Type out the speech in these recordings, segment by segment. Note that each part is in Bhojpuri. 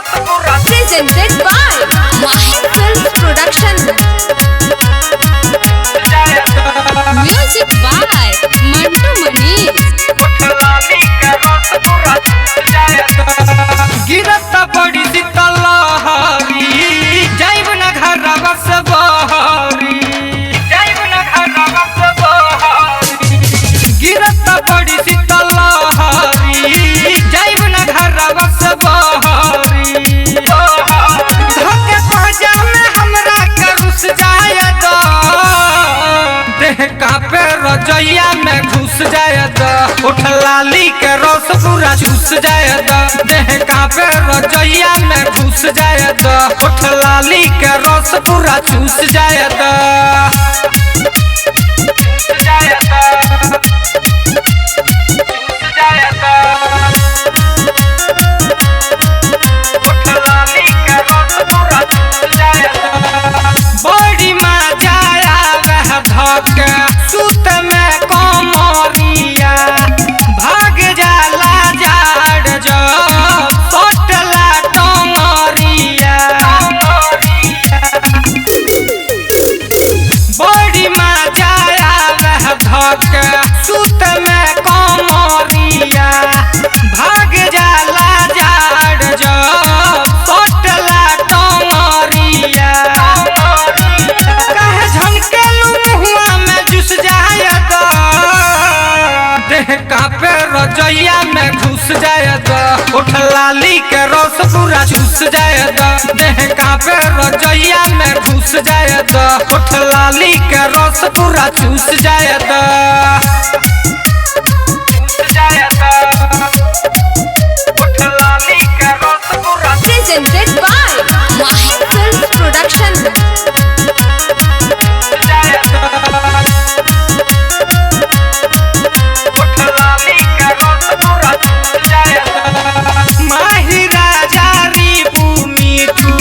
Presented by Mahir Films Production. Music by Mantu Manish. गिरत बड़ी शीतलहरी जाइब न घरवा से बहरी गिरत बड़ी शीतलहरी जाइब न घरवा से बहरी धोके पहुंचा में हमरा के रुस जाए तो देह कांपे रजैया में घुस जाए तो उठ लाली के रस पूरा चूस जाए तो देह कांपे रजैया में घुस जाए तो उठ लाली के रस पूरा चूस जाए तो बड़ी मजा आवे धके सुत में कमरिया भाग जाला जाड़ जो सोटला टंगरिया बड़ी मजा आवे धके सुत में कमरिया भाग जाला जाड़ जो सोटला टंगरिया कहे झनकेलू मुहुआ में जुस जाए तो देह कांपे रजैया में घुस जाए तो उठ लाली के रस पूरा चूस जाए तो देह कांपे रजैया में घुस जाए तो उठ लाली के रस पूरा चूस जाए तो Presented by Mahir Films Production. माही राजा री भूमि तू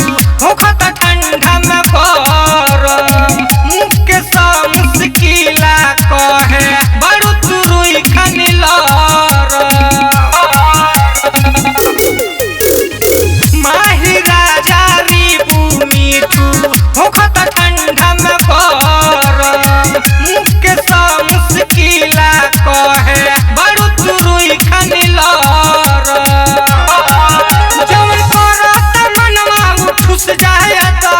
होखत ठंडा में पर मुख के मुश्किला कहे बड़ू तुरुई खनिलर माही राजा री भूमि तू होखत ठंडा में पर मुख के मुश्किला कहे बड़ू तुरुई खनिलर घुस जाए तो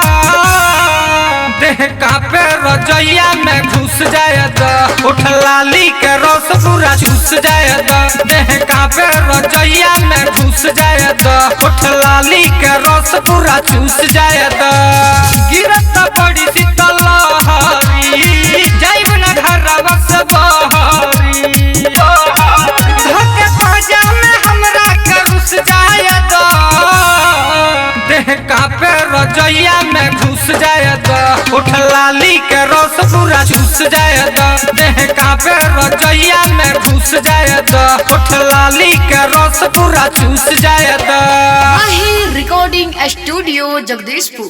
देह कांपे रजैया में घुस जाए तो उठ लाली के रस पूरा चूस जाए तो देह कांपे रजैया में घुस जाए तो उठ लाली के रस पूरा चूस जाए तो गिरत बड़ी शीतलहरी जाइब न घरवा से बहरी धोके पहुंचा में हमरा के रुस जाए तो देह कांपे रजैया में घुस जाए तो उठ लाली के रस पूरा चूस जाए तो देह कांपे रजैया में घुस जाए तो उठ लाली के रस पूरा चूस जाए तो Mahir Recording Studio, Jagdishpur.